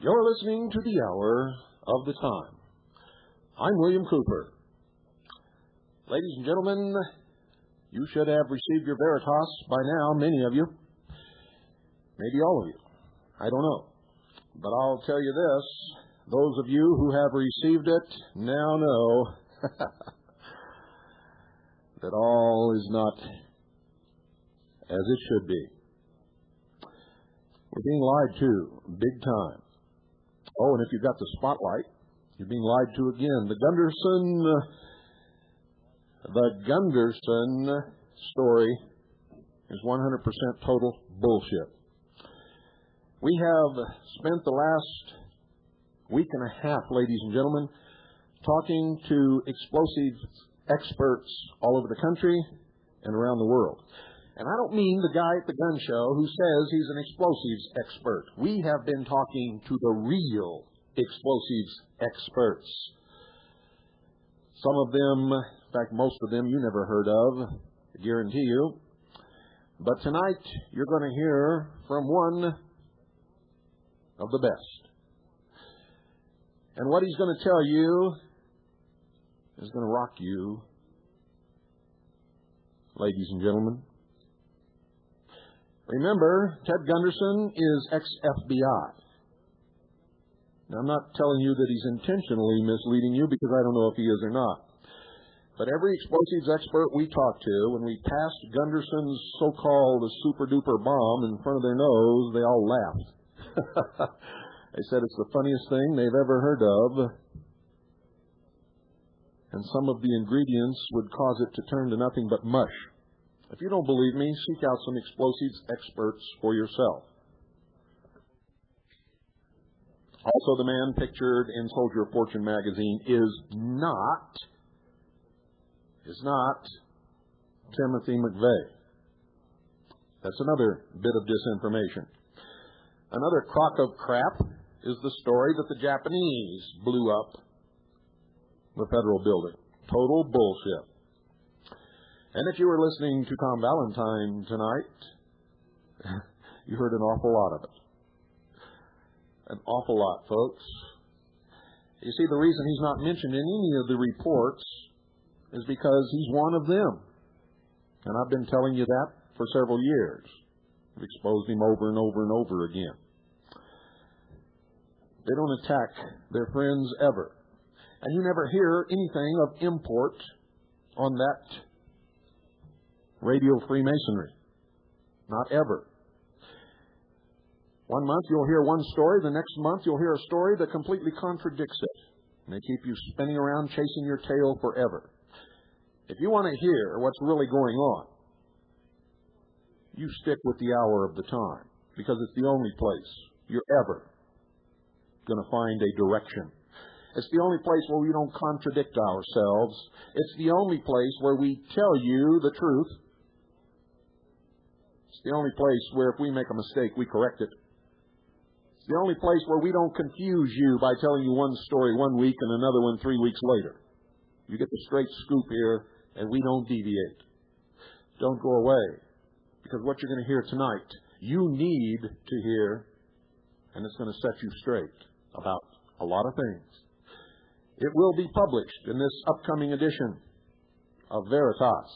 You're listening to the Hour of the Time. I'm William Cooper. Ladies and gentlemen, you should have received your Veritas by now, many of you. Maybe all of you. I don't know. But I'll tell you this, those of you who have received it now know that all is not as it should be. We're being lied to big time. Oh, and if you've got the spotlight, you're being lied to again. The Gunderson story is 100% total bullshit. We have spent the last week and a half, ladies and gentlemen, talking to explosives experts all over the country and around the world. And I don't mean the guy at the gun show who says he's an explosives expert. We have been talking to the real explosives experts. Some of them, in fact, most of them you never heard of, I guarantee you. But tonight you're going to hear from one of the best. And what he's going to tell you is going to rock you, ladies and gentlemen. Remember, Ted Gunderson is ex-FBI. Now, I'm not telling you that he's intentionally misleading you because I don't know if he is or not. But every explosives expert we talked to, when we passed Gunderson's so-called super-duper bomb in front of their nose, they all laughed. They said it's the funniest thing they've ever heard of. And some of the ingredients would cause it to turn to nothing but mush. If you don't believe me, seek out some explosives experts for yourself. Also, the man pictured in Soldier of Fortune magazine is not Timothy McVeigh. That's another bit of disinformation. Another crock of crap is the story that the Japanese blew up the federal building. Total bullshit. And if you were listening to Tom Valentine tonight, you heard an awful lot of it. An awful lot, folks. You see, the reason he's not mentioned in any of the reports is because he's one of them. And I've been telling you that for several years. I've exposed him over and over and over again. They don't attack their friends ever. And you never hear anything of import on that radio Freemasonry. Not ever. One month you'll hear one story, the next month you'll hear a story that completely contradicts it. And they keep you spinning around chasing your tail forever. If you want to hear what's really going on, you stick with the Hour of the Time, because it's the only place you're ever going to find a direction. It's the only place where we don't contradict ourselves. It's the only place where we tell you the truth. It's the only place where if we make a mistake, we correct it. It's the only place where we don't confuse you by telling you one story 1 week and another one 3 weeks later. You get the straight scoop here, and we don't deviate. Don't go away, because what you're going to hear tonight, you need to hear, and it's going to set you straight about a lot of things. It will be published in this upcoming edition of Veritas.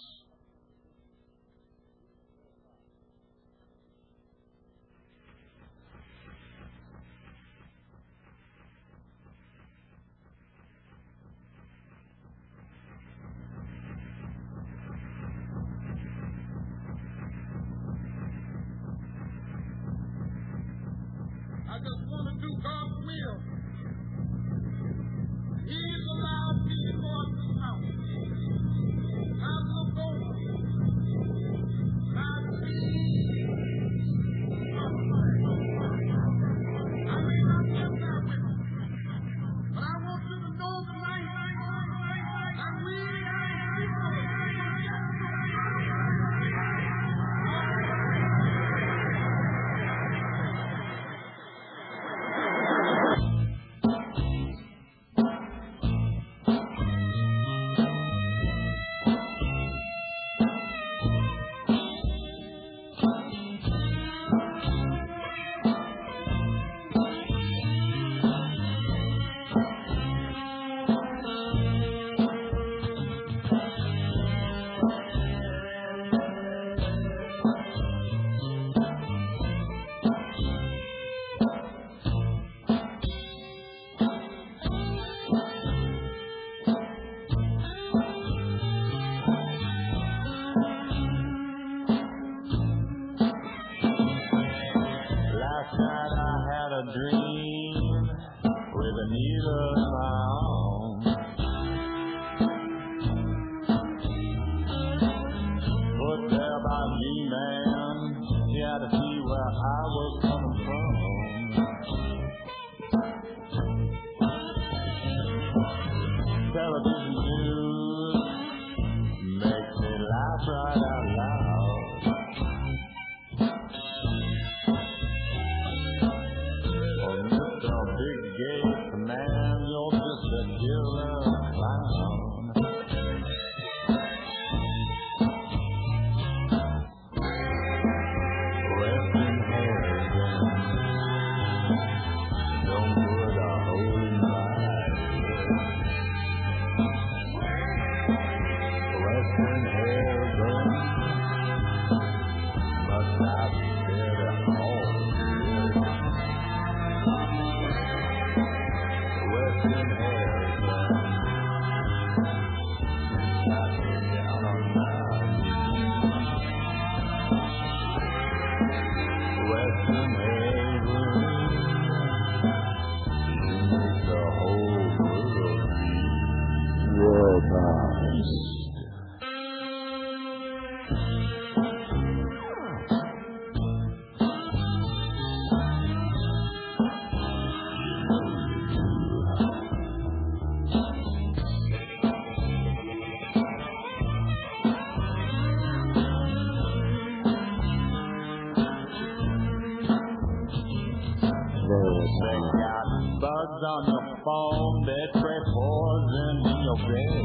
On the phone that spread poison in your bed.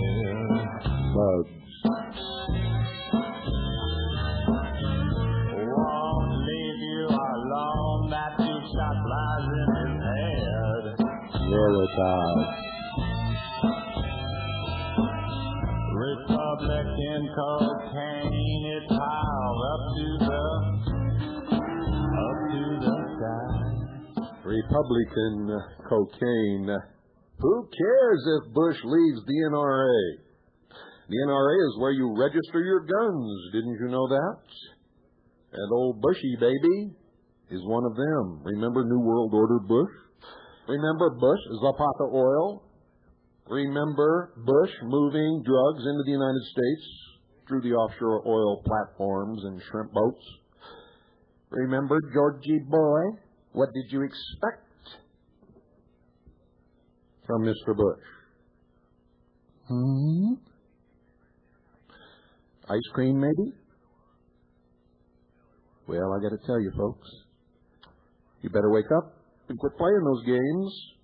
Bugs. Won't leave you alone. That two shot flies in his head. Veritas. Republican cocaine, it piled up to the sky. Republican cocaine. Who cares if Bush leaves the NRA? The NRA is where you register your guns. Didn't you know that? And old Bushy baby is one of them. Remember New World Order Bush? Remember Bush, Zapata oil? Remember Bush moving drugs into the United States through the offshore oil platforms and shrimp boats? Remember Georgie boy? What did you expect from Mr. Bush? Ice cream, maybe? Well, I got to tell you, folks, you better wake up and quit playing those games.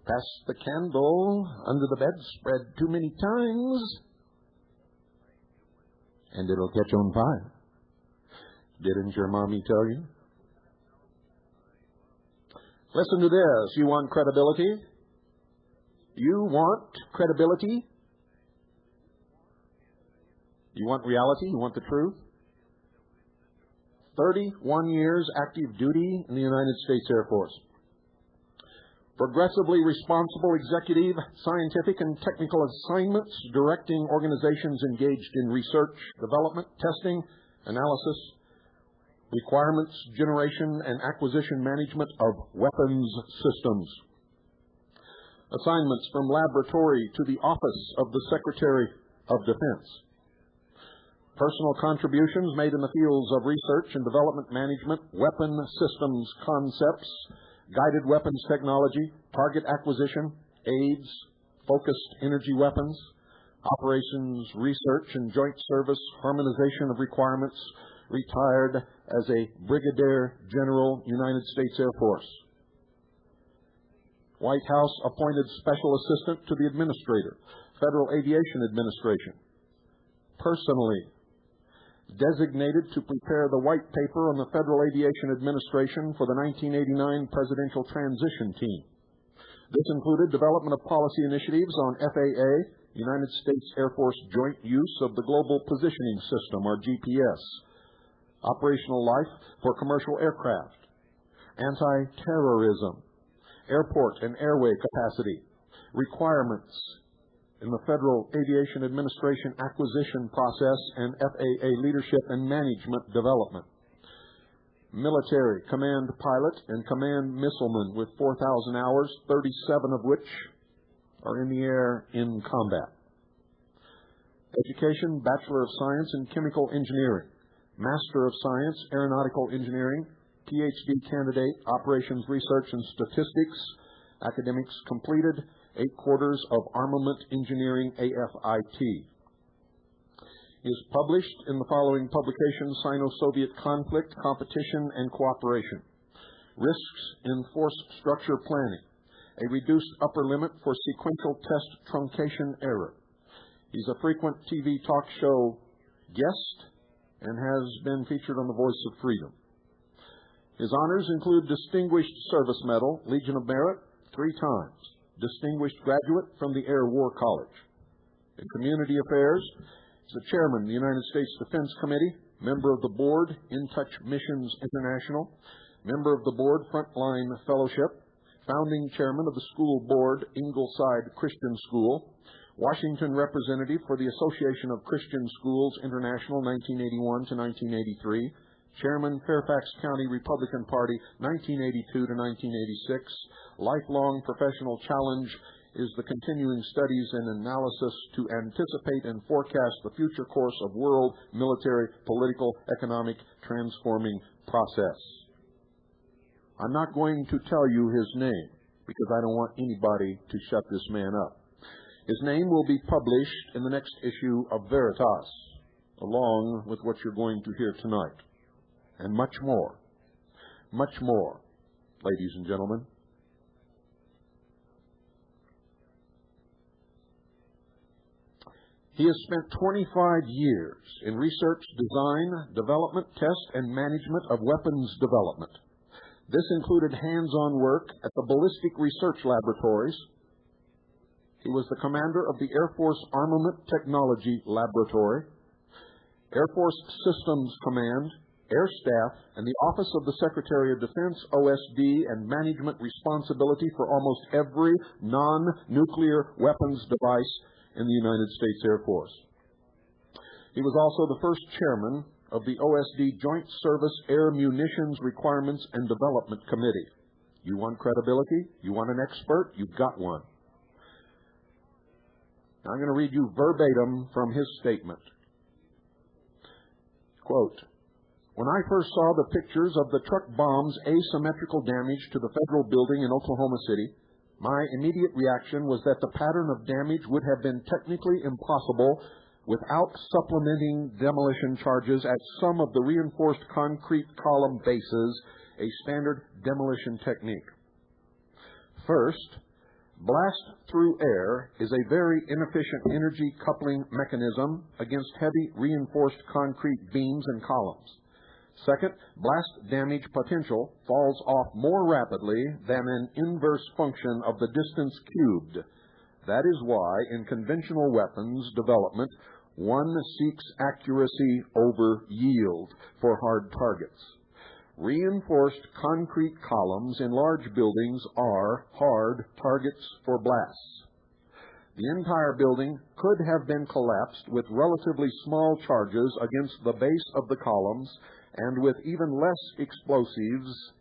Pass the candle under the bedspread too many times, and it'll catch on fire. Didn't your mommy tell you? Listen to this. You want credibility? You want credibility? You want reality? You want the truth? 31 years active duty in the United States Air Force. Progressively responsible executive, scientific, and technical assignments directing organizations engaged in research, development, testing, analysis, requirements, generation, and acquisition management of weapons systems. Assignments from laboratory to the office of the Secretary of Defense. Personal contributions made in the fields of research and development management, weapon systems concepts, guided weapons technology, target acquisition, AIDS, focused energy weapons, operations, research and joint service, harmonization of requirements, retired as a Brigadier General, United States Air Force. White House appointed Special Assistant to the Administrator, Federal Aviation Administration. Personally designated to prepare the white paper on the Federal Aviation Administration for the 1989 Presidential Transition Team. This included development of policy initiatives on FAA, United States Air Force joint use of the Global Positioning System, or GPS, operational life for commercial aircraft, anti-terrorism, airport and airway capacity, requirements in the Federal Aviation Administration acquisition process and FAA leadership and management development. Military command pilot and command missileman with 4,000 hours, 37 of which are in the air in combat. Education, Bachelor of Science in Chemical Engineering, Master of Science, Aeronautical Engineering, PhD candidate, Operations Research and Statistics, academics completed, 8 quarters of Armament Engineering, AFIT. He is published in the following publications: Sino-Soviet Conflict, Competition, and Cooperation, Risks in Force Structure Planning, a Reduced Upper Limit for Sequential Test Truncation Error. He's a frequent TV talk show guest and has been featured on The Voice of Freedom. His honors include Distinguished Service Medal, Legion of Merit, 3 times, Distinguished Graduate from the Air War College. In Community Affairs, he's the Chairman of the United States Defense Committee, member of the Board, In Touch Missions International, member of the Board, Frontline Fellowship, founding Chairman of the School Board, Ingleside Christian School, Washington representative for the Association of Christian Schools International, 1981 to 1983. Chairman, Fairfax County Republican Party, 1982 to 1986. Lifelong professional challenge is the continuing studies and analysis to anticipate and forecast the future course of world, military, political, economic, transforming process. I'm not going to tell you his name because I don't want anybody to shut this man up. His name will be published in the next issue of Veritas, along with what you're going to hear tonight. And much more, ladies and gentlemen. He has spent 25 years in research, design, development, test, and management of weapons development. This included hands-on work at the Ballistic Research Laboratories. He was the commander of the Air Force Armament Technology Laboratory, Air Force Systems Command, Air Staff, and the Office of the Secretary of Defense, OSD, and management responsibility for almost every non-nuclear weapons device in the United States Air Force. He was also the first chairman of the OSD Joint Service Air Munitions Requirements and Development Committee. You want credibility? You want an expert? You've got one. Now I'm going to read you verbatim from his statement. Quote, "When I first saw the pictures of the truck bomb's asymmetrical damage to the federal building in Oklahoma City, my immediate reaction was that the pattern of damage would have been technically impossible without supplementing demolition charges at some of the reinforced concrete column bases, a standard demolition technique. First, blast through air is a very inefficient energy coupling mechanism against heavy reinforced concrete beams and columns. Second, blast damage potential falls off more rapidly than an inverse function of the distance cubed. That is why in conventional weapons development, one seeks accuracy over yield for hard targets. Reinforced concrete columns in large buildings are hard targets for blasts. The entire building could have been collapsed with relatively small charges against the base of the columns and with even less explosives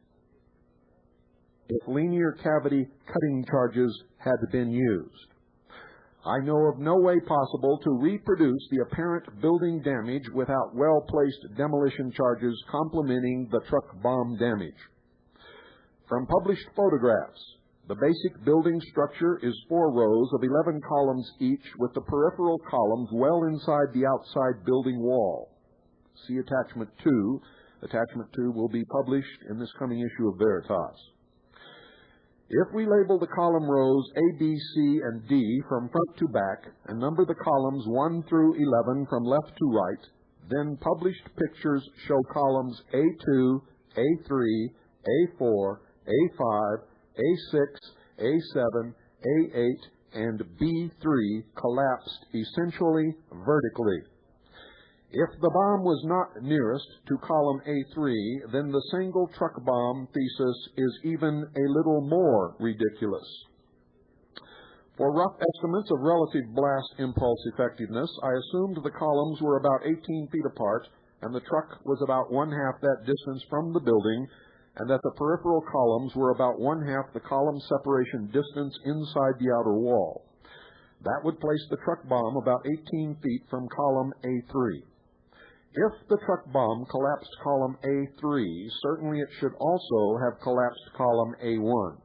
if linear cavity cutting charges had been used. I know of no way possible to reproduce the apparent building damage without well-placed demolition charges complementing the truck bomb damage. From published photographs, the basic building structure is 4 rows of 11 columns each with the peripheral columns well inside the outside building wall. See Attachment 2. Attachment 2 will be published in this coming issue of Veritas. If we label the column rows A, B, C, and D from front to back and number the columns 1 through 11 from left to right, then published pictures show columns A2, A3, A4, A5, A6, A7, A8, and B3 collapsed essentially vertically. If the bomb was not nearest to column A3, then the single truck bomb thesis is even a little more ridiculous. For rough estimates of relative blast impulse effectiveness, I assumed the columns were about 18 feet apart and the truck was about 1/2 that distance from the building, and that the peripheral columns were about 1/2 the column separation distance inside the outer wall. That would place the truck bomb about 18 feet from column A3. If the truck bomb collapsed column A3, certainly it should also have collapsed column A1.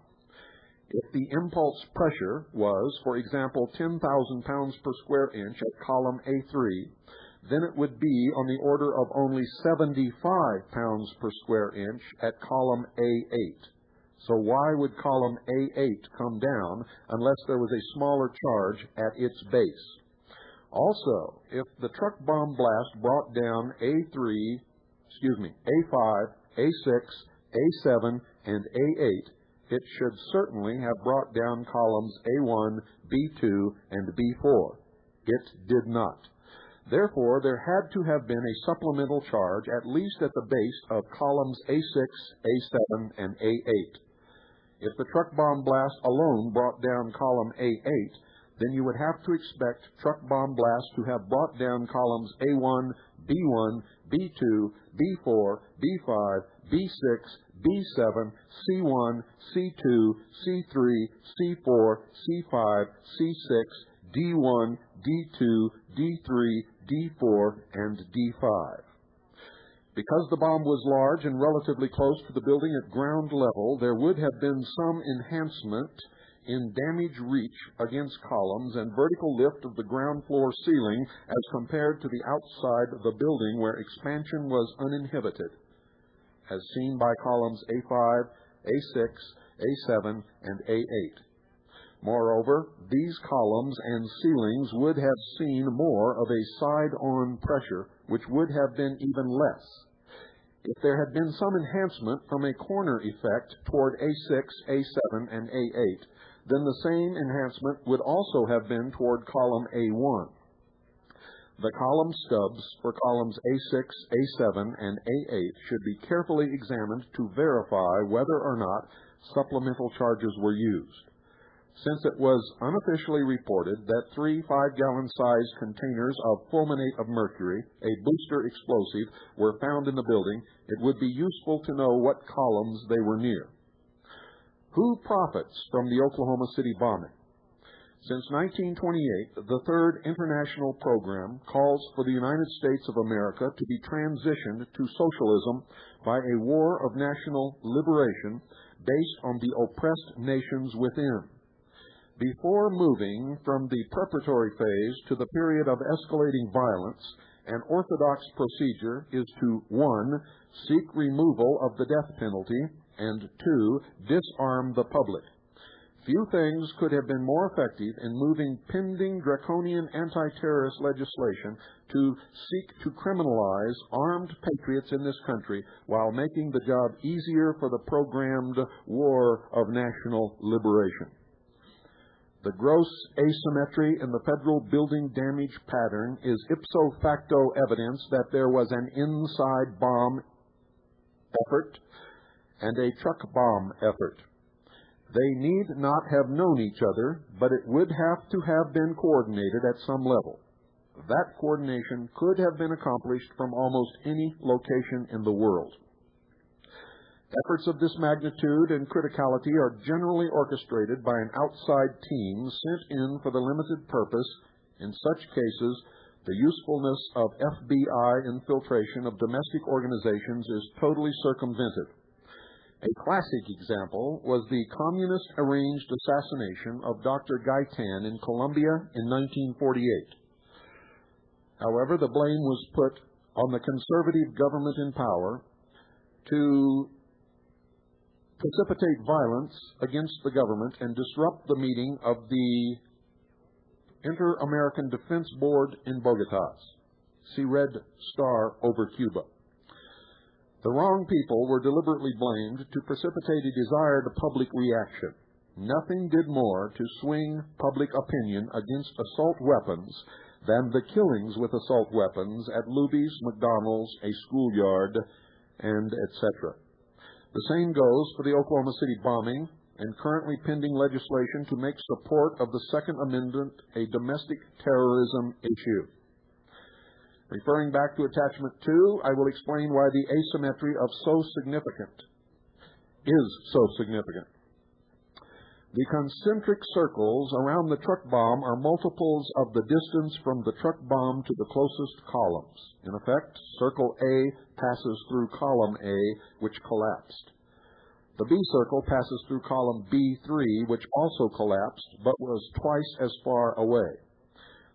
If the impulse pressure was, for example, 10,000 pounds per square inch at column A3, then it would be on the order of only 75 pounds per square inch at column A8. So why would column A8 come down unless there was a smaller charge at its base? Also, if the truck bomb blast brought down A5, A6, A7, and A8, it should certainly have brought down columns A1, B2, and B4. It did not. Therefore, there had to have been a supplemental charge at least at the base of columns A6, A7, and A8. If the truck bomb blast alone brought down column A8, then you would have to expect truck bomb blasts to have brought down columns A1, B1, B2, B4, B5, B6, B7, C1, C2, C3, C4, C5, C6, D1, D2, D3, D4, and D5. Because the bomb was large and relatively close to the building at ground level, there would have been some enhancement in damage reach against columns and vertical lift of the ground floor ceiling as compared to the outside of the building where expansion was uninhibited, as seen by columns A5, A6, A7, and A8. Moreover, these columns and ceilings would have seen more of a side-on pressure, which would have been even less. If there had been some enhancement from a corner effect toward A6, A7, and A8, then the same enhancement would also have been toward column A1. The column stubs for columns A6, A7, and A8 should be carefully examined to verify whether or not supplemental charges were used. Since it was unofficially reported that 3 5-gallon-sized containers of fulminate of mercury, a booster explosive, were found in the building, it would be useful to know what columns they were near. Who profits from the Oklahoma City bombing? Since 1928, the Third International Program calls for the United States of America to be transitioned to socialism by a war of national liberation based on the oppressed nations within. Before moving from the preparatory phase to the period of escalating violence, an orthodox procedure is to 1. Seek removal of the death penalty, and 2. Disarm the public. Few things could have been more effective in moving pending draconian anti-terrorist legislation to seek to criminalize armed patriots in this country while making the job easier for the programmed war of national liberation. The gross asymmetry in the federal building damage pattern is ipso facto evidence that there was an inside bomb effort and a truck bomb effort. They need not have known each other, but it would have to have been coordinated at some level. That coordination could have been accomplished from almost any location in the world. Efforts of this magnitude and criticality are generally orchestrated by an outside team sent in for the limited purpose, in such cases, the usefulness of FBI infiltration of domestic organizations is totally circumvented. A classic example was the communist-arranged assassination of Dr. Gaitan in Colombia in 1948. However, the blame was put on the conservative government in power to precipitate violence against the government and disrupt the meeting of the Inter-American Defense Board in Bogotá. See Red Star over Cuba. The wrong people were deliberately blamed to precipitate a desired public reaction. Nothing did more to swing public opinion against assault weapons than the killings with assault weapons at Luby's, McDonald's, a schoolyard, and etc. The same goes for the Oklahoma City bombing and currently pending legislation to make support of the Second Amendment a domestic terrorism issue. Referring back to Attachment 2, I will explain why the asymmetry is so significant. The concentric circles around the truck bomb are multiples of the distance from the truck bomb to the closest columns. In effect, circle A passes through column A, which collapsed. The B circle passes through column B3, which also collapsed, but was twice as far away.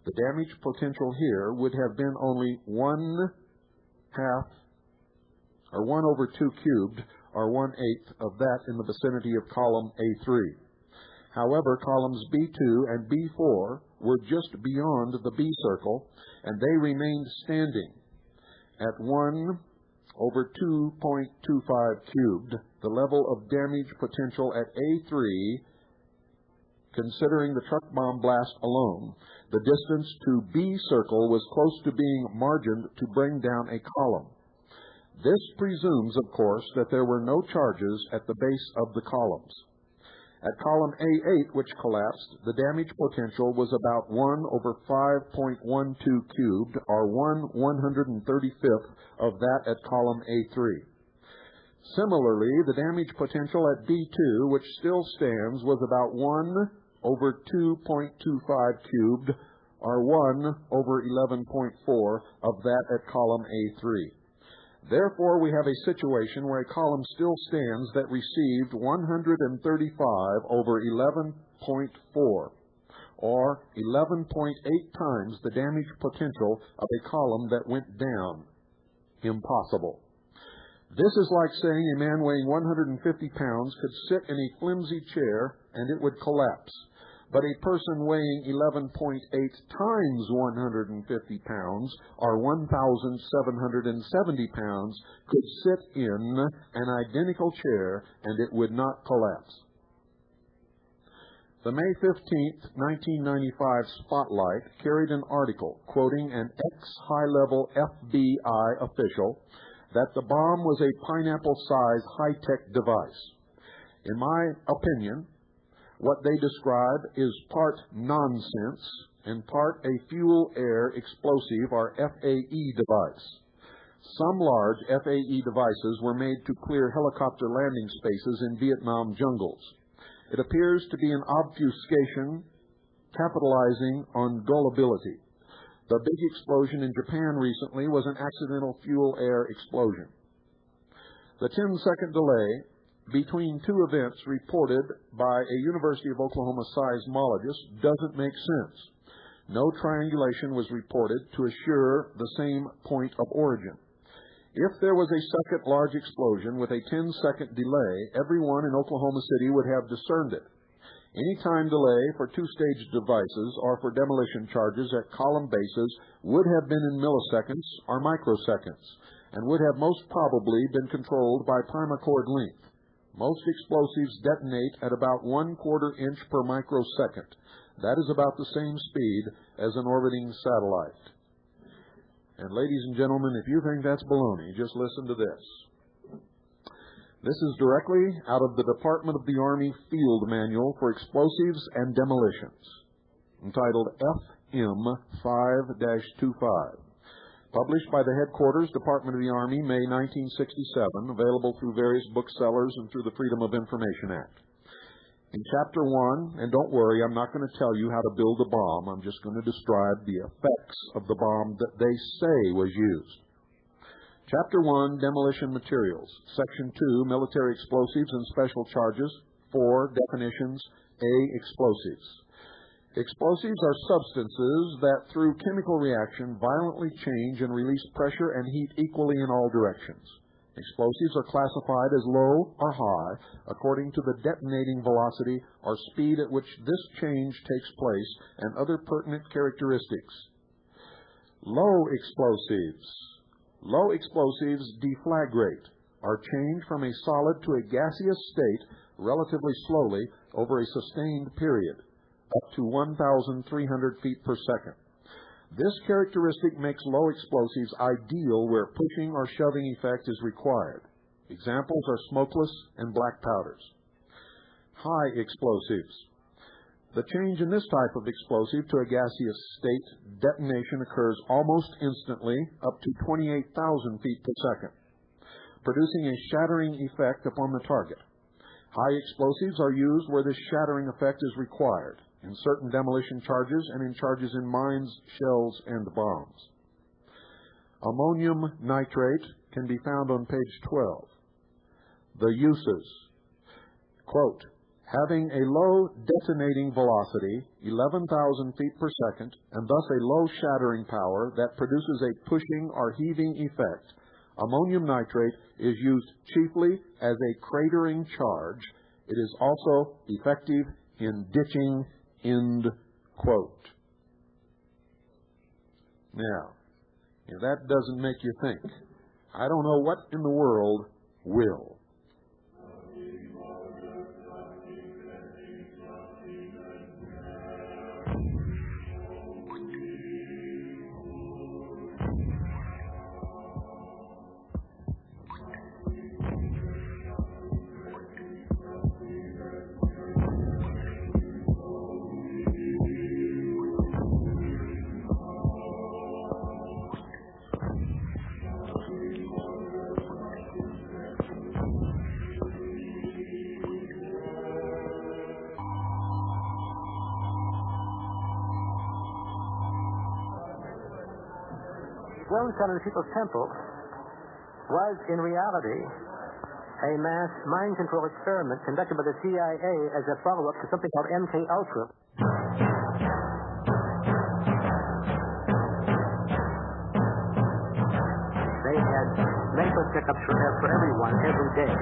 The damage potential here would have been only 1/2, or 1 over 2 cubed, or 1/8 of that in the vicinity of column A3. However, columns B2 and B4 were just beyond the B circle, and they remained standing at 1 over 2.25 cubed, the level of damage potential at A3, considering the truck bomb blast alone. The distance to B circle was close to being margined to bring down a column. This presumes, of course, that there were no charges at the base of the columns. At column A8, which collapsed, the damage potential was about 1 over 5.12 cubed, or 1/135th of that at column A3. Similarly, the damage potential at B2, which still stands, was about 1 over 2.25 cubed, or 1 over 11.4 of that at column A3. Therefore, we have a situation where a column still stands that received 135 over 11.4, or 11.8 times the damage potential of a column that went down. Impossible. This is like saying a man weighing 150 pounds could sit in a flimsy chair and it would collapse. But a person weighing 11.8 times 150 pounds, or 1,770 pounds, could sit in an identical chair and it would not collapse. The May 15, 1995 Spotlight carried an article quoting an ex-high-level FBI official that the bomb was a pineapple-sized high-tech device. In my opinion, what they describe is part nonsense and part a fuel-air explosive, or FAE device. Some large FAE devices were made to clear helicopter landing spaces in Vietnam jungles. It appears to be an obfuscation capitalizing on gullibility. The big explosion in Japan recently was an accidental fuel-air explosion. The 10-second delay between two events reported by a University of Oklahoma seismologist doesn't make sense. No triangulation was reported to assure the same point of origin. If there was a second large explosion with a 10-second delay, everyone in Oklahoma City would have discerned it. Any time delay for two-stage devices or for demolition charges at column bases would have been in milliseconds or microseconds, and would have most probably been controlled by primacord length. Most explosives detonate at about 1/4 inch per microsecond. That is about the same speed as an orbiting satellite. And ladies and gentlemen, if you think that's baloney, just listen to this. This is directly out of the Department of the Army Field Manual for Explosives and Demolitions, entitled FM 5-25. Published by the Headquarters, Department of the Army, May 1967, available through various booksellers and through the Freedom of Information Act. In Chapter 1, and don't worry, I'm not going to tell you how to build a bomb. I'm just going to describe the effects of the bomb that they say was used. Chapter 1, Demolition Materials. Section 2, Military Explosives and Special Charges. 4, Definitions. A, Explosives. Explosives are substances that, through chemical reaction, violently change and release pressure and heat equally in all directions. Explosives are classified as low or high according to the detonating velocity or speed at which this change takes place and other pertinent characteristics. Low explosives. Low explosives deflagrate, or change from a solid to a gaseous state relatively slowly over a sustained period, up to 1,300 feet per second. This characteristic makes low explosives ideal where pushing or shoving effect is required. Examples are smokeless and black powders. High explosives. The change in this type of explosive to a gaseous state detonation occurs almost instantly, up to 28,000 feet per second, producing a shattering effect upon the target. High explosives are used where this shattering effect is required, in certain demolition charges and in charges in mines, shells, and bombs. Ammonium nitrate can be found on page 12. The uses. Quote, having a low detonating velocity, 11,000 feet per second, and thus a low shattering power that produces a pushing or heaving effect, ammonium nitrate is used chiefly as a cratering charge. It is also effective in ditching. End quote. Now, if that doesn't make you think, I don't know what in the world will. swirling sun in the people's temple was, in reality, a mass mind control experiment conducted by the CIA as a follow-up to something called mkultra. They had medical checkups for everyone every day.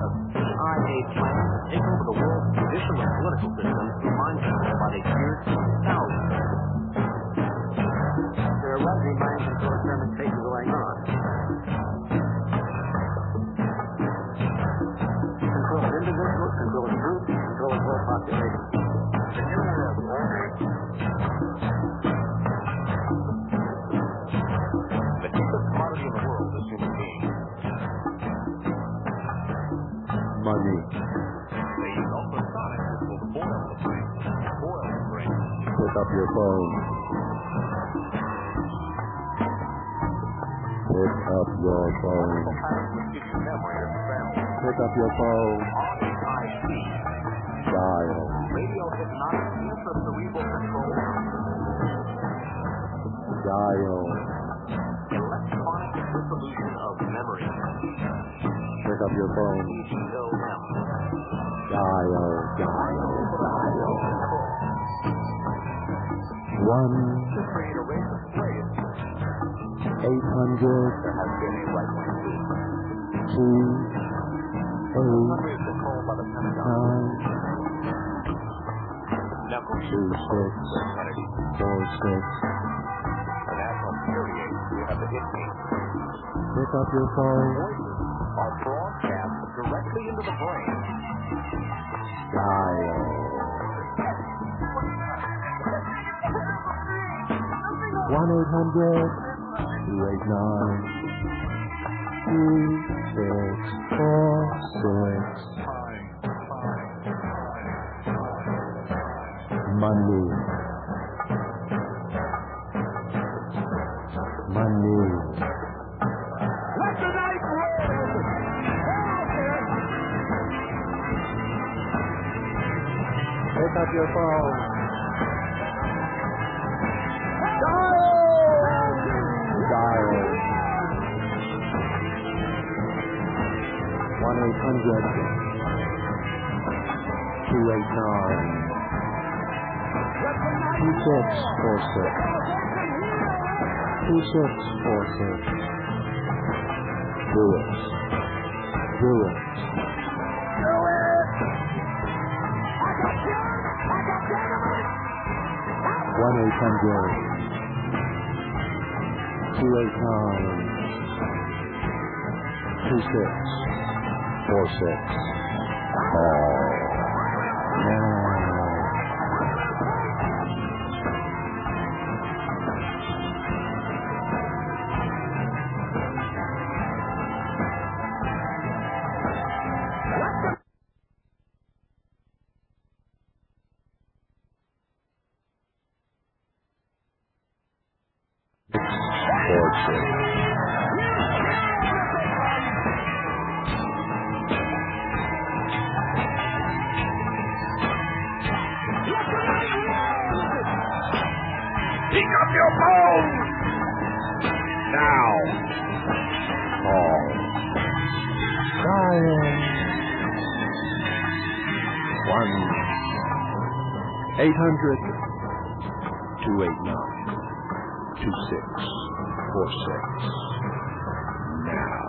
A CIA plan to take over the world's judicial and political system through mind control by the year 2000. There was a mind control experimentation going on. Control of individuals, control of groups, control of whole population. The New World Order. The cheapest commodity in the world is human beings. Money. They use ultrasonic, which will boil the brain. Boil the brain. Pick up your phone. Pick up your phone. Pick up your phone. Dial. Radio hypnotic intracerebral control. Dial. Electronic dissolution of memory. Pick up your phone. EGOM. Dial. One. To create a race of slaves. 800. There has been a right-wing league. 2 Country is controlled by the Pentagon. 9 Now, 2 6 4 6. the National Security Agency, we have the hit team. Pick up your phone. Voices are broadcast directly into the brain. Dial. 1-800-289-2646. Money. Let the night roll! Pick up your phone. Dial. 1-800-289-2646. Do it. 1-800-289-2646. Call now. Pick up your phone! Now. Call. Dial. 1-800-289-2646. Now.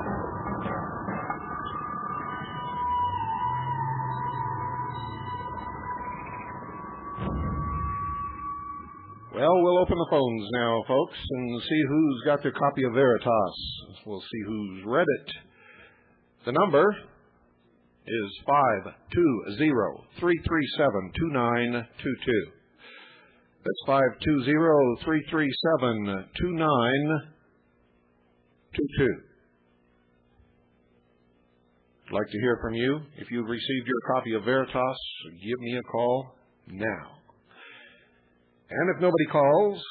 Well, we'll open the phones now, folks, and see who's got their copy of Veritas. We'll see who's read it. The number is 520-337-2922. That's 520-337-2922. I'd like to hear from you. If you've received your copy of Veritas, give me a call now. And if nobody calls,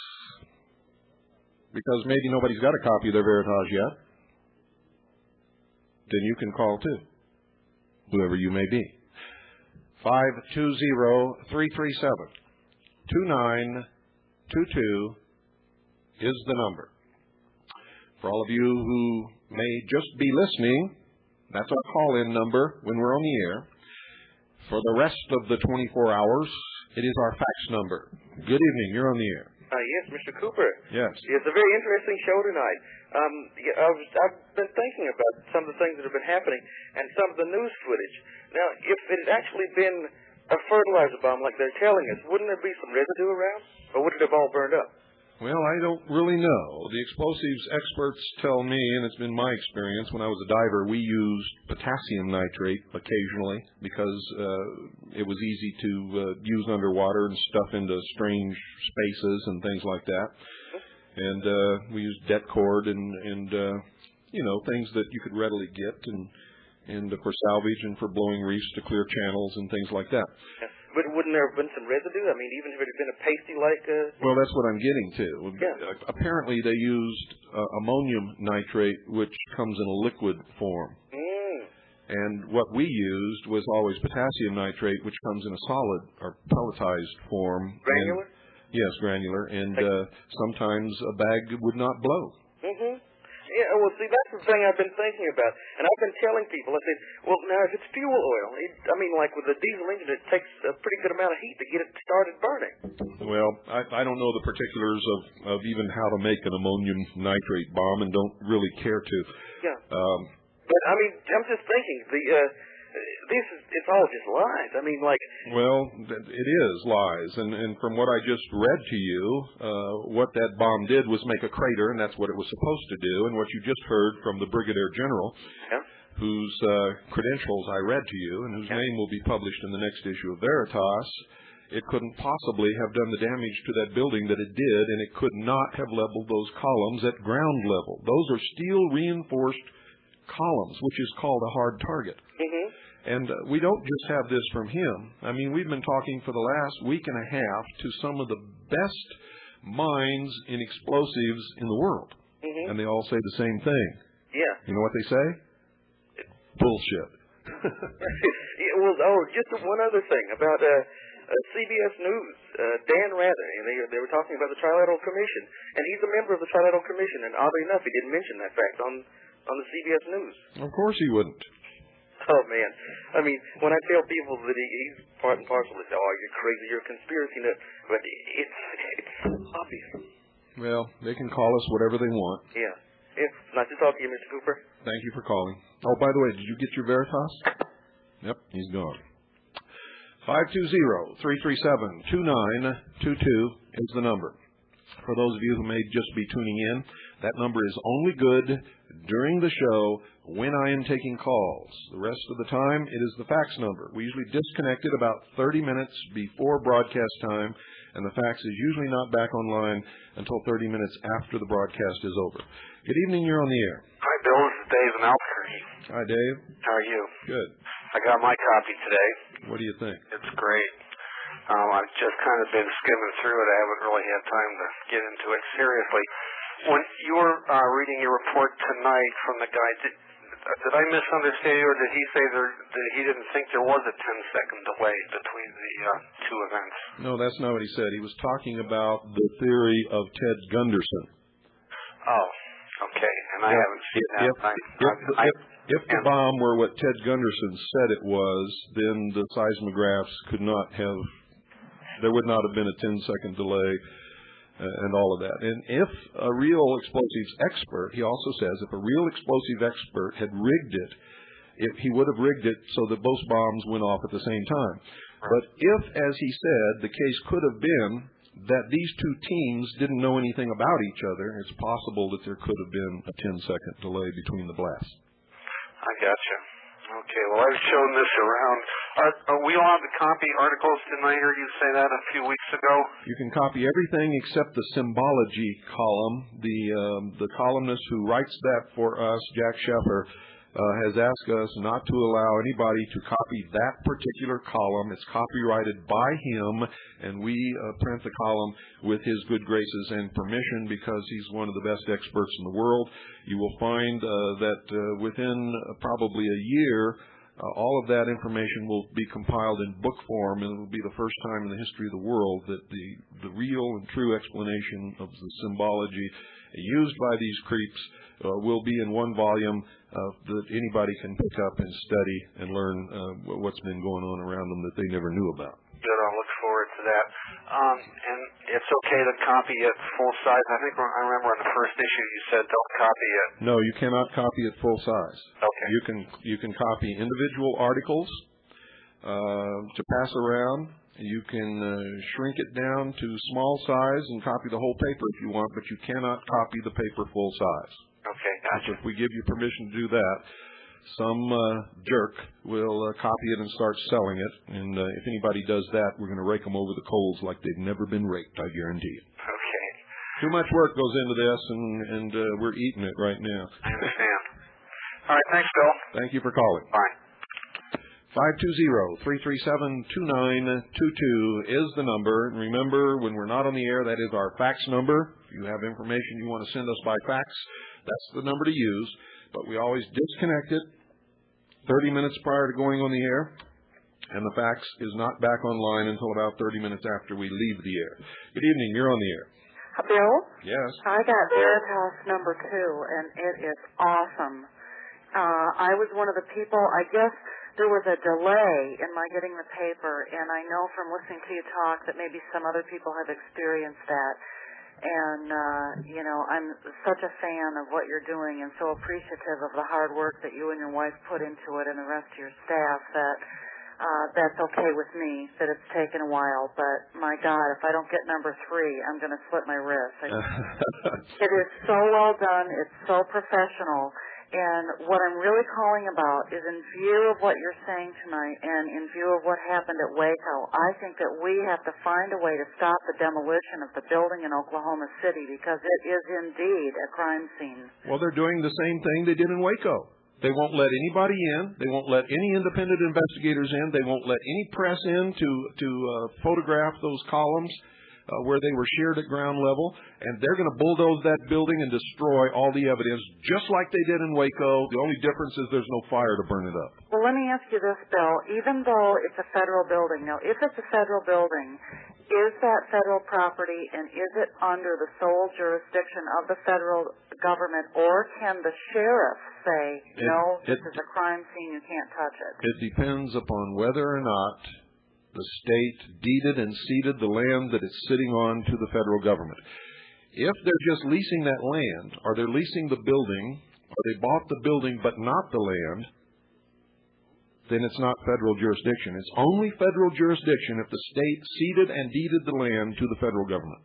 because maybe nobody's got a copy of their Veritas yet, then you can call too, whoever you may be. 520-337-2922. 2922 is the number. For all of you who may just be listening, that's our call-in number when we're on the air. For the rest of the 24 hours, it is our fax number. Good evening. You're on the air. Yes, Mr. Cooper. Yes. It's a very interesting show tonight. I've been thinking about some of the things that have been happening and some of the news footage. Now, if it had actually been a fertilizer bomb like they're telling us, wouldn't there be some residue around? Or would it have all burned up? Well, I don't really know. The explosives experts tell me, and it's been my experience, when I was a diver, we used potassium nitrate occasionally because it was easy to use underwater and stuff into strange spaces and things like that. And we used det cord and things that you could readily get and for salvage and for blowing reefs to clear channels and things like that. But wouldn't there have been some residue? I mean, even if it had been a pasty like... Well, that's what I'm getting to. Yeah. Apparently they used ammonium nitrate, which comes in a liquid form. And what we used was always potassium nitrate, which comes in a solid or pelletized form. Granular? Yes, granular. And sometimes a bag would not blow. Yeah, well, see, that's the thing I've been thinking about. And I've been telling people, I said, well, now, if it's fuel oil, like with a diesel engine, it takes a pretty good amount of heat to get it started burning. Well, I don't know the particulars of even how to make an ammonium nitrate bomb and don't really care to. Yeah. But, I mean, I'm just thinking, it's all just lies. I mean, like... Well, it is lies. And from what I just read to you, what that bomb did was make a crater, and that's what it was supposed to do. And what you just heard from the Brigadier General, whose credentials I read to you, and whose name will be published in the next issue of Veritas, it couldn't possibly have done the damage to that building that it did, and it could not have leveled those columns at ground level. Those are steel-reinforced columns, which is called a hard target. And we don't just have this from him. I mean, we've been talking for the last week and a half to some of the best minds in explosives in the world. And they all say the same thing. Yeah. You know what they say? Bullshit. Just one other thing about CBS News, Dan Rather, they were talking about the Trilateral Commission, and he's a member of the Trilateral Commission, and oddly enough, he didn't mention that fact on the CBS News. Of course he wouldn't. Oh, man. I mean, when I tell people that he's part and parcel, they say, oh, you're crazy, you're a conspiracy nut. But it's obvious. Well, they can call us whatever they want. Yeah. It's nice to talk to you, Mr. Cooper. Thank you for calling. Oh, by the way, did you get your Veritas? Yep, he's gone. 520-337-2922 is the number. For those of you who may just be tuning in, that number is only good during the show when I am taking calls. The rest of the time, it is the fax number. We usually disconnect it about 30 minutes before broadcast time, and the fax is usually not back online until 30 minutes after the broadcast is over. Good evening. You're on the air. Hi, Bill. This is Dave in Albuquerque. Hi, Dave. How are you? Good. I got my copy today. What do you think? It's great. I've just kind of been skimming through it. I haven't really had time to get into it seriously. When you were reading your report tonight from the guy, did I misunderstand you, or did he say that he didn't think there was a 10-second delay between the two events? No, that's not what he said. He was talking about the theory of Ted Gunderson. Oh, okay. And I haven't seen that. If the bomb were what Ted Gunderson said it was, then the seismographs could not have, there would not have been a 10-second delay and all of that. And if a real explosives expert, he also says, if a real explosive expert had rigged it, he would have rigged it so that both bombs went off at the same time. But if, as he said, the case could have been that these two teams didn't know anything about each other, it's possible that there could have been a 10-second delay between the blasts. I gotcha. Okay, well, I've shown this around. Are we allowed to copy articles? Didn't I hear you say that a few weeks ago? You can copy everything except the symbology column. The columnist who writes that for us, Jack Sheffer, has asked us not to allow anybody to copy that particular column. It's copyrighted by him, and we print the column with his good graces and permission because he's one of the best experts in the world. You will find that within probably a year, all of that information will be compiled in book form, and it will be the first time in the history of the world that the real and true explanation of the symbology used by these creeps will be in one volume that anybody can pick up and study and learn what's been going on around them that they never knew about. Good. I'll look forward to that. And it's okay to copy it full size. I think I remember in the first issue you said don't copy it. No, you cannot copy it full size. Okay. You can copy individual articles to pass around. You can shrink it down to small size and copy the whole paper if you want, but you cannot copy the paper full size. Okay, gotcha. So if we give you permission to do that, some jerk will copy it and start selling it. And if anybody does that, we're going to rake them over the coals like they've never been raked, I guarantee you. Okay. Too much work goes into this, and we're eating it right now. I understand. All right, thanks, Bill. Thank you for calling. Bye. 520-337-2922 is the number. And remember, when we're not on the air, that is our fax number. If you have information you want to send us by fax, that's the number to use. But we always disconnect it 30 minutes prior to going on the air, and the fax is not back online until about 30 minutes after we leave the air. Good evening. You're on the air. Bill? Yes. I got Veritas number 2, and it is awesome. I was one of the people, I guess there was a delay in my getting the paper, and I know from listening to you talk that maybe some other people have experienced that. And, I'm such a fan of what you're doing and so appreciative of the hard work that you and your wife put into it and the rest of your staff that that's okay with me, that it's taken a while. But, my God, if I don't get number 3, I'm going to slit my wrist. It is so well done. It's so professional. And what I'm really calling about is in view of what you're saying tonight and in view of what happened at Waco, I think that we have to find a way to stop the demolition of the building in Oklahoma City because it is indeed a crime scene. Well, they're doing the same thing they did in Waco. They won't let anybody in. They won't let any independent investigators in. They won't let any press in to photograph those columns where they were shared at ground level, and they're going to bulldoze that building and destroy all the evidence, just like they did in Waco. The only difference is there's no fire to burn it up. Well, let me ask you this, Bill. Even though it's a federal building, now, if it's a federal building, is that federal property, and is it under the sole jurisdiction of the federal government, or can the sheriff say, no, this is a crime scene, you can't touch it? It depends upon whether or not the state deeded and ceded the land that it's sitting on to the federal government. If they're just leasing that land, or they're leasing the building, or they bought the building but not the land, then it's not federal jurisdiction. It's only federal jurisdiction if the state ceded and deeded the land to the federal government.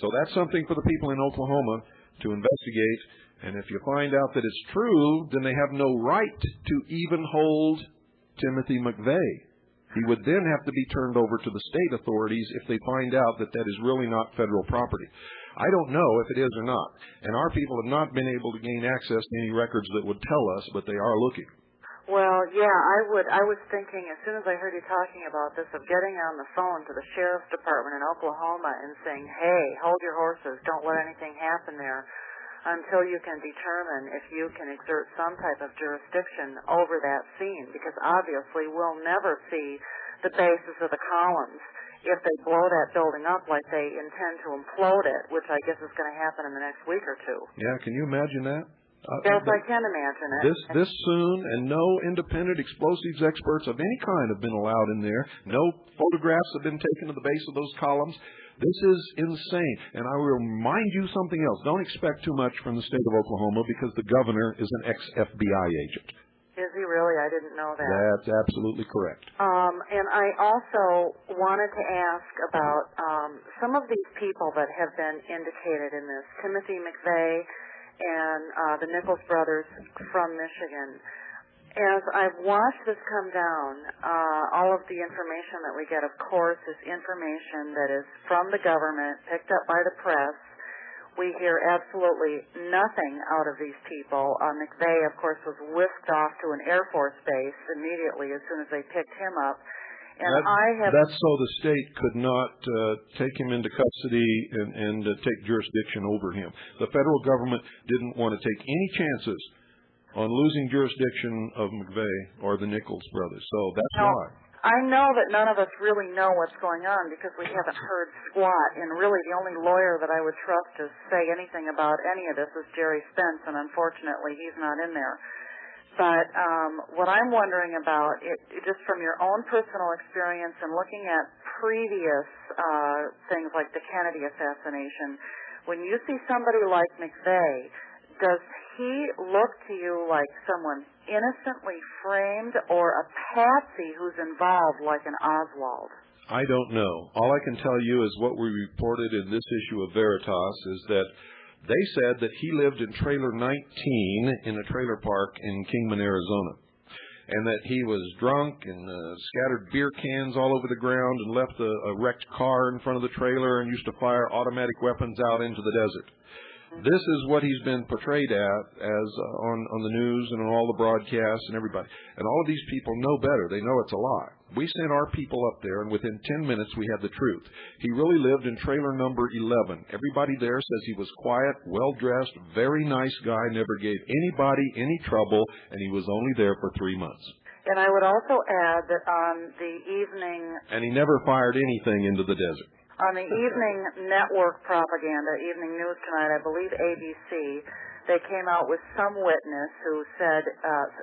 So that's something for the people in Oklahoma to investigate, and if you find out that it's true, then they have no right to even hold Timothy McVeigh. He would then have to be turned over to the state authorities if they find out that that is really not federal property. I don't know if it is or not, and our people have not been able to gain access to any records that would tell us, but they are looking. Well, yeah, I was thinking as soon as I heard you talking about this of getting on the phone to the sheriff's department in Oklahoma and saying, hey, hold your horses, don't let anything happen there until you can determine if you can exert some type of jurisdiction over that scene, because obviously we'll never see the bases of the columns if they blow that building up like they intend to implode it, which I guess is going to happen in the next week or two. Yeah, can you imagine that? Yes, I can imagine it. This soon, and no independent explosives experts of any kind have been allowed in there. No photographs have been taken of the base of those columns. This is insane. And I will remind you something else. Don't expect too much from the state of Oklahoma because the governor is an ex-FBI agent. Is he really? I didn't know that. That's absolutely correct. And I also wanted to ask about some of these people that have been indicated in this. Timothy McVeigh and the Nichols brothers from Michigan. As I've watched this come down, all of the information that we get, of course, is information that is from the government, picked up by the press. We hear absolutely nothing out of these people. McVeigh, of course, was whisked off to an Air Force base immediately as soon as they picked him up. And that's so the state could not take him into custody and take jurisdiction over him. The federal government didn't want to take any chances on losing jurisdiction of McVeigh or the Nichols brothers. So that's why. I know that none of us really know what's going on because we haven't heard squat, and really the only lawyer that I would trust to say anything about any of this is Jerry Spence, and unfortunately he's not in there. But what I'm wondering about, just from your own personal experience and looking at previous things like the Kennedy assassination, when you see somebody like McVeigh, does he look to you like someone innocently framed or a patsy who's involved like an Oswald? I don't know. All I can tell you is what we reported in this issue of Veritas is that they said that he lived in trailer 19 in a trailer park in Kingman, Arizona, and that he was drunk and scattered beer cans all over the ground and left a wrecked car in front of the trailer and used to fire automatic weapons out into the desert. This is what he's been portrayed as on the news and on all the broadcasts and everybody. And all of these people know better. They know it's a lie. We sent our people up there, and within 10 minutes we had the truth. He really lived in trailer number 11. Everybody there says he was quiet, well-dressed, very nice guy, never gave anybody any trouble, and he was only there for 3 months. And I would also add that on the evening... And he never fired anything into the desert. On the evening network propaganda, Evening News Tonight, I believe ABC, they came out with some witness who said,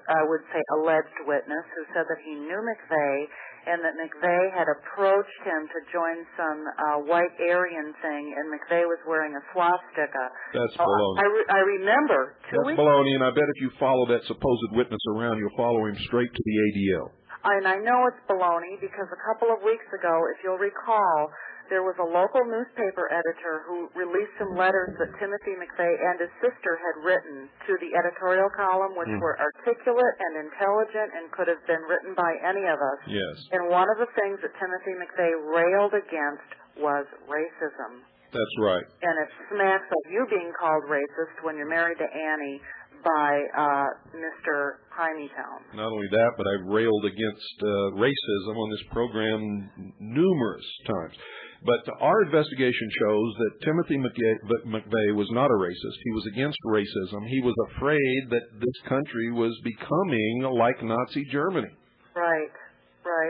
I would say alleged witness, who said that he knew McVeigh and that McVeigh had approached him to join some white Aryan thing, and McVeigh was wearing a swastika. That's baloney. I remember. That's baloney, and I bet if you follow that supposed witness around, you'll follow him straight to the ADL. And I know it's baloney because a couple of weeks ago, if you'll recall, there was a local newspaper editor who released some letters that Timothy McVeigh and his sister had written to the editorial column, which were articulate and intelligent and could have been written by any of us. Yes. And one of the things that Timothy McVeigh railed against was racism. That's right. And it smacks of you being called racist when you're married to Annie by Mr. Pineytown. Not only that, but I've railed against racism on this program numerous times. But our investigation shows that Timothy McVeigh was not a racist. He was against racism. He was afraid that this country was becoming like Nazi Germany. Right.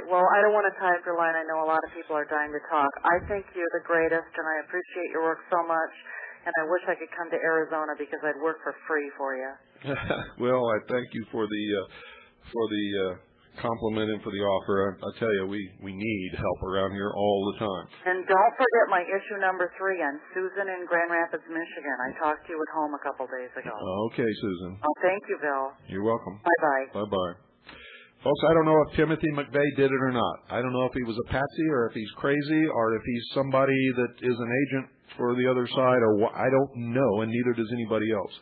Well, I don't want to tie up your line. I know a lot of people are dying to talk. I think you're the greatest, and I appreciate your work so much. And I wish I could come to Arizona because I'd work for free for you. Well, I thank you for the compliment and for the offer. I tell you, we need help around here all the time. And don't forget my issue number 3 on Susan in Grand Rapids, Michigan. I talked to you at home a couple days ago. Okay, Susan. Oh, thank you, Bill. You're welcome. Bye-bye. Bye-bye. Folks, I don't know if Timothy McVeigh did it or not. I don't know if he was a patsy or if he's crazy or if he's somebody that is an agent for the other side or what. I don't know, and neither does anybody else.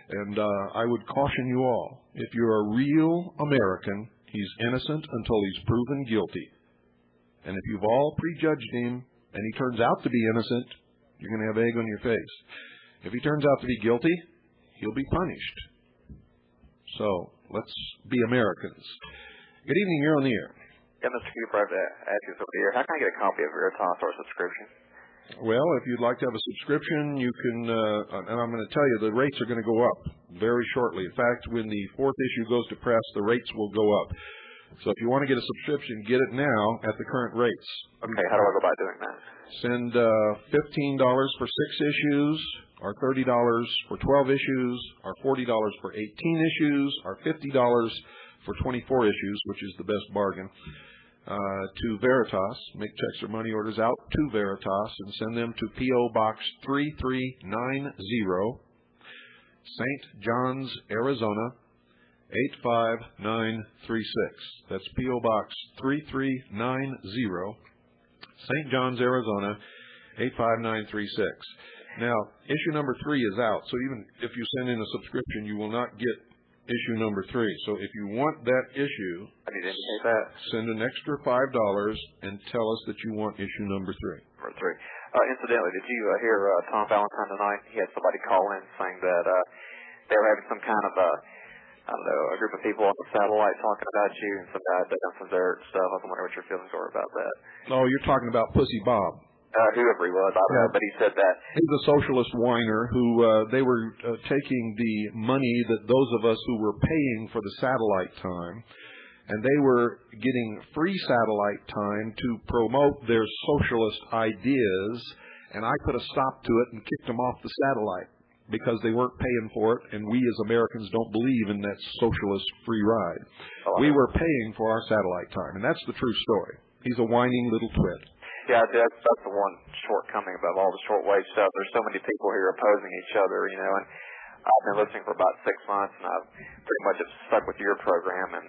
And I would caution you all, if you're a real American, he's innocent until he's proven guilty. And if you've all prejudged him and he turns out to be innocent, you're going to have egg on your face. If he turns out to be guilty, he'll be punished. So let's be Americans. Good evening. You're on the air. Yeah, Mr. Cooper, I've asked you over here. How can I get a copy of Veritas or subscription? Well, if you'd like to have a subscription, you can, and I'm going to tell you, the rates are going to go up very shortly. In fact, when the 4th issue goes to press, the rates will go up. So if you want to get a subscription, get it now at the current rates. Okay, how do I go about doing that? Send $15 for 6 issues, or $30 for 12 issues, or $40 for 18 issues, or $50 for 24 issues, which is the best bargain. To Veritas, make checks or money orders out to Veritas and send them to P.O. Box 3390, St. John's, Arizona, 85936. That's P.O. Box 3390, St. John's, Arizona, 85936. Now, issue number 3 is out, so even if you send in a subscription, you will not get issue number 3. So if you want that issue, I need to indicate that. Send an extra $5 and tell us that you want issue number 3. Number 3. Incidentally, did you hear Tom Valentine tonight? He had somebody call in saying that they were having some kind of a group of people on the satellite talking about you, and some guy dug on some dirt and stuff. I was wondering what your feelings were about that. Oh, you're talking about Pussy Bob. whoever he was, I don't know, but he said that. He's a socialist whiner who they were taking the money that those of us who were paying for the satellite time, and they were getting free satellite time to promote their socialist ideas, and I put a stop to it and kicked them off the satellite because they weren't paying for it, and we as Americans don't believe in that socialist free ride. We were paying for our satellite time, and that's the true story. He's a whining little twit. Yeah, that's the one shortcoming about all the shortwave stuff. There's so many people here opposing each other, you know, and I've been listening for about 6 months, and I've pretty much have stuck with your program, and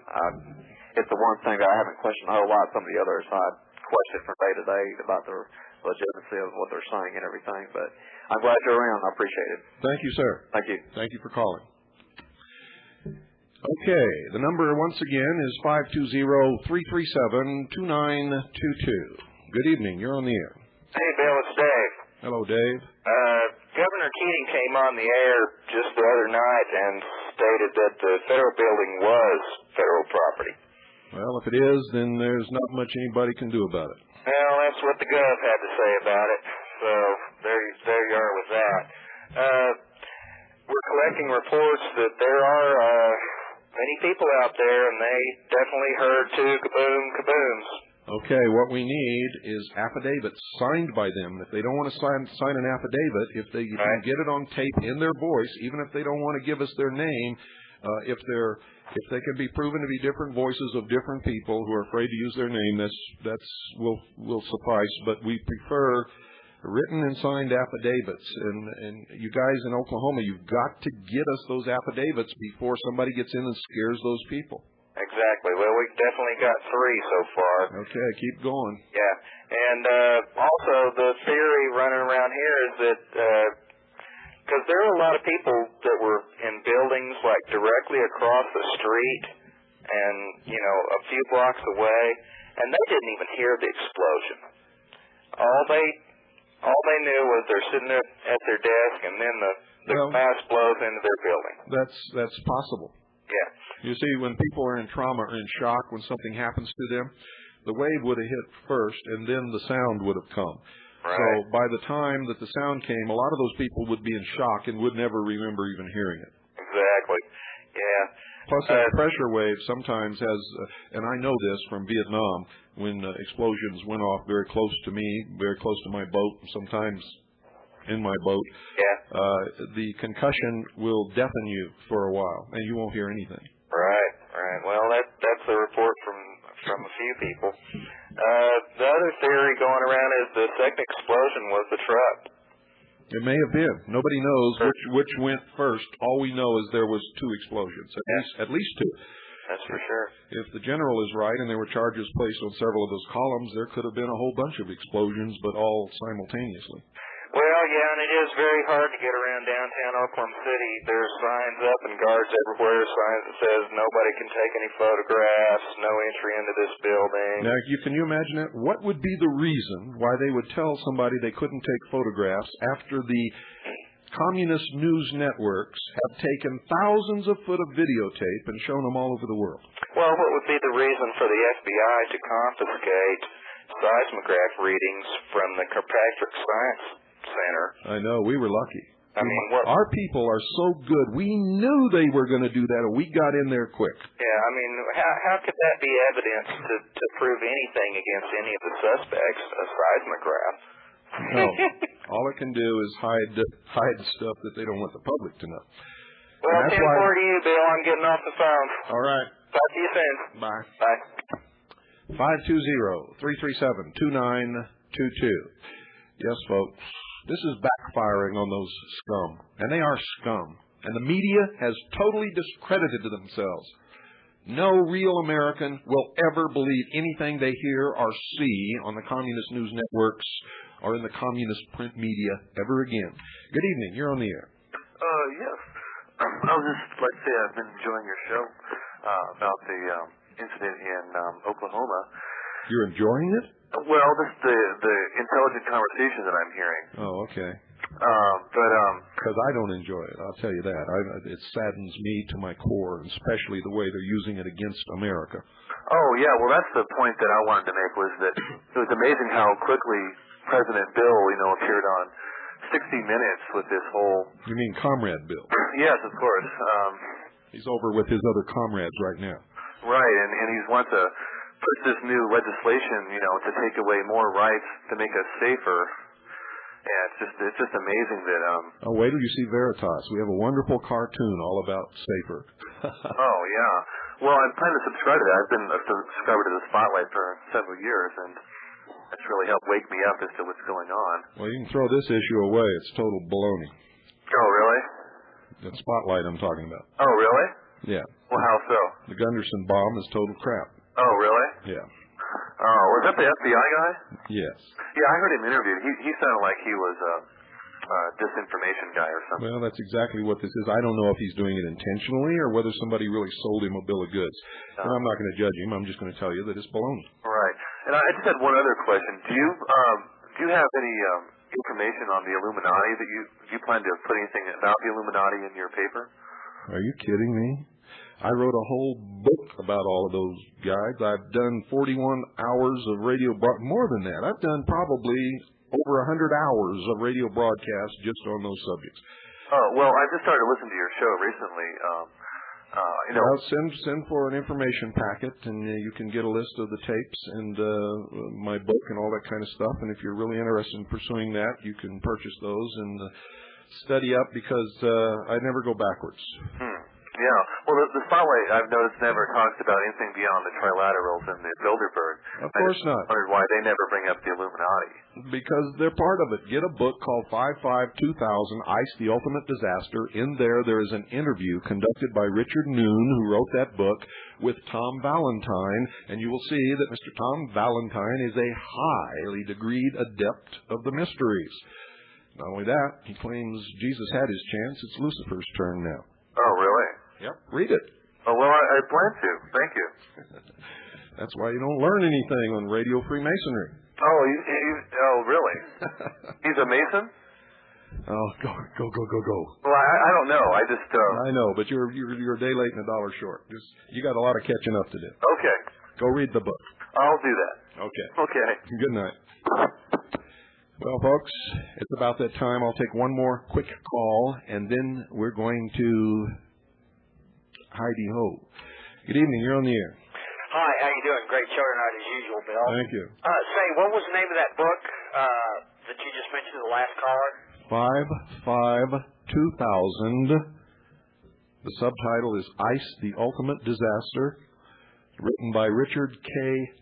it's the one thing that I haven't questioned a whole lot. Some of the others I question from day to day about the legitimacy of what they're saying and everything, but I'm glad you're around. I appreciate it. Thank you, sir. Thank you. Thank you for calling. Okay, the number once again is 520-337-2922. Good evening. You're on the air. Hey, Bill, it's Dave. Hello, Dave. Governor Keating came on the air just the other night and stated that the federal building was federal property. Well, if it is, then there's not much anybody can do about it. Well, that's what the Gov had to say about it. So there you are with that. We're collecting reports that there are many people out there, and they definitely heard two kaboom kabooms. Okay, what we need is affidavits signed by them. If they don't want to sign an affidavit, if they can get it on tape in their voice, even if they don't want to give us their name, if they can be proven to be different voices of different people who are afraid to use their name, will suffice. But we prefer written and signed affidavits. And you guys in Oklahoma, you've got to get us those affidavits before somebody gets in and scares those people. Exactly. Well, we've definitely got 3 so far. Okay, keep going. Yeah. And also the theory running around here is that because there are a lot of people that were in buildings like directly across the street and, you know, a few blocks away, and they didn't even hear the explosion. All they knew was they're sitting there at their desk, and then the mass blows into their building. That's possible. Yeah. You see, when people are in trauma or in shock when something happens to them, the wave would have hit first, and then the sound would have come. Right. So by the time that the sound came, a lot of those people would be in shock and would never remember even hearing it. Exactly. Yeah. Plus, that pressure wave sometimes has, and I know this from Vietnam, when explosions went off very close to me, very close to my boat, sometimes in my boat, the concussion will deafen you for a while, and you won't hear anything. Right. Well, that's the report from a few people. The other theory going around is the second explosion was the truck. It may have been. Nobody knows which went first. All we know is there was 2 explosions, at least 2. That's for sure. If the general is right and there were charges placed on several of those columns, there could have been a whole bunch of explosions, but all simultaneously. Well, yeah, and it is very hard to get around downtown Oklahoma City. There's signs up and guards everywhere, signs that says nobody can take any photographs, no entry into this building. Now, can you imagine that? What would be the reason why they would tell somebody they couldn't take photographs after the communist news networks have taken thousands of foot of videotape and shown them all over the world? Well, what would be the reason for the FBI to confiscate seismograph readings from the Kirkpatrick Science Center? I know, we were lucky. I mean, our people are so good. We knew they were going to do that, and we got in there quick. Yeah, I mean, how could that be evidence to prove anything against any of the suspects? A seismograph? No, all it can do is hide stuff that they don't want the public to know. Well, 10-4 to you, Bill. I'm getting off the phone. All right. Talk to you soon. Bye. Bye. 520-337-2922. Yes, folks. This is backfiring on those scum. And they are scum. And the media has totally discredited themselves. No real American will ever believe anything they hear or see on the communist news networks or in the communist print media ever again. Good evening. You're on the air. Yes. I was just like to say I've been enjoying your show about the incident in Oklahoma. You're enjoying it? Well, just the intelligent conversation that I'm hearing. Oh, okay. Because I don't enjoy it, I'll tell you that. It saddens me to my core, especially the way they're using it against America. Oh, yeah. Well, that's the point that I wanted to make, was that it was amazing how quickly President Bill, appeared on 60 Minutes with this whole... You mean Comrade Bill? Yes, of course. He's over with his other comrades right now. Right, and he wants to push this new legislation, to take away more rights, to make us safer. Yeah, it's just amazing that... Oh, wait till you see Veritas. We have a wonderful cartoon all about safer. Oh, yeah. Well, I'm planning to subscribe to that. I've been a subscriber to the Spotlight for several years, and that's really helped wake me up as to what's going on. Well, you can throw this issue away. It's total baloney. Oh, really? The Spotlight I'm talking about. Oh, really? Yeah. Well, how so? The Gunderson bomb is total crap. Oh, really? Yeah. Oh, was that the FBI guy? Yes. Yeah, I heard him interviewed. He sounded like he was a disinformation guy or something. Well, that's exactly what this is. I don't know if he's doing it intentionally or whether somebody really sold him a bill of goods. And I'm not going to judge him. I'm just going to tell you that it's baloney. Right. And I just had one other question. Do you have any information on the Illuminati? Do you plan to put anything about the Illuminati in your paper? Are you kidding me? I wrote a whole book about all of those guys. I've done 41 hours of radio more than that. I've done probably over 100 hours of radio broadcasts just on those subjects. Oh, well, I just started listening to your show recently. Well, send for an information packet, and you can get a list of the tapes and my book and all that kind of stuff. And if you're really interested in pursuing that, you can purchase those and study up, because I never go backwards. Yeah. Well, the Spotlight, I've noticed, never talks about anything beyond the trilaterals and the Bilderberg. Of course not. I wondered why they never bring up the Illuminati. Because they're part of it. Get a book called 55-2000, ICE, The Ultimate Disaster. In there is an interview conducted by Richard Noon, who wrote that book, with Tom Valentine, and you will see that Mr. Tom Valentine is a highly degreed adept of the mysteries. Not only that, he claims Jesus had his chance. It's Lucifer's turn now. Oh, really? Yep. Read it. Oh, well, I plan to. Thank you. That's why you don't learn anything on Radio Freemasonry. Oh, oh, really? He's a Mason? Oh, go. Well, I don't know. I know, but you're a day late and $1 short. You got a lot of catching up to do. Okay. Go read the book. I'll do that. Okay. Okay. Good night. Well, folks, it's about that time. I'll take one more quick call, and then we're going to Heidi-ho. Good evening. You're on the air. Hi. How you doing? Great show tonight as usual, Bill. Thank you. Say, what was the name of that book that you just mentioned to the last caller? 55-2000. The subtitle is ICE, The Ultimate Disaster, written by Richard K.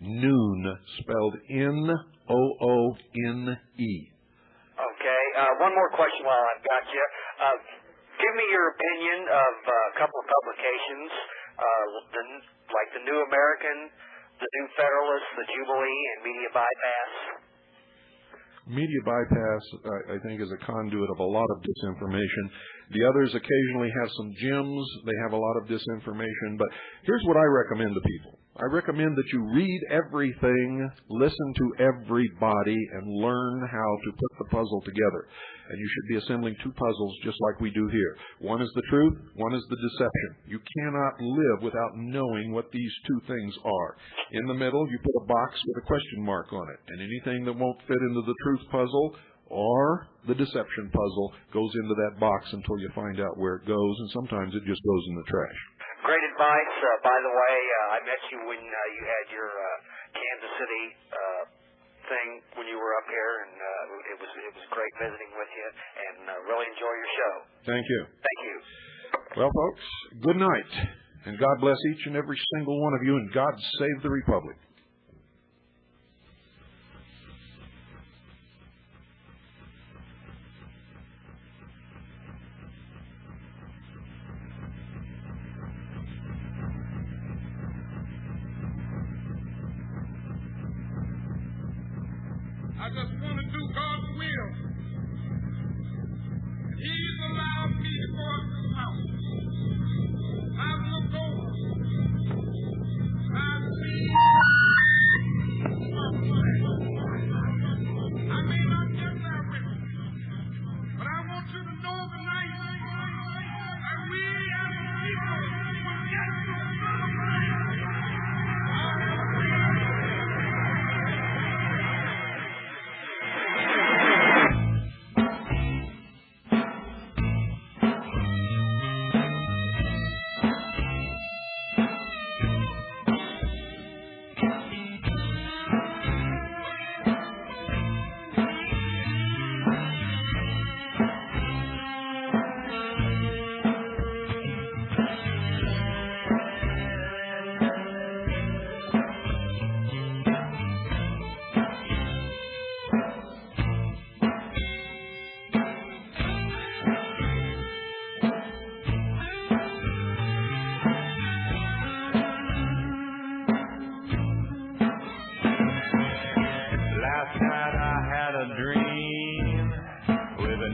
Noon, spelled Noone. Okay. One more question while I've got you. Give me your opinion of a couple of publications, like the New American, the New Federalist, the Jubilee, and Media Bypass. Media Bypass, I think, is a conduit of a lot of disinformation. The others occasionally have some gems. They have a lot of disinformation. But here's what I recommend to people. I recommend that you read everything, listen to everybody, and learn how to put the puzzle together. And you should be assembling two puzzles just like we do here. One is the truth, one is the deception. You cannot live without knowing what these two things are. In the middle, you put a box with a question mark on it. And anything that won't fit into the truth puzzle or the deception puzzle goes into that box until you find out where it goes, and sometimes it just goes in the trash. Great advice. By the way, I met you when you had your Kansas City thing when you were up here, and it was great visiting with you, and really enjoy your show. Thank you. Thank you. Well, folks, good night, and God bless each and every single one of you, and God save the Republic. I just want to do God's will. He's allowed me to go up this mountain. I've looked over. I've seen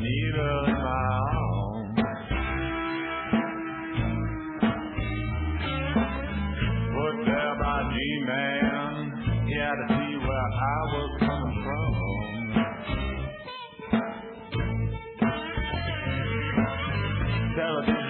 needle in my arm. Put there by G-Man, he had to see where I was coming from. Television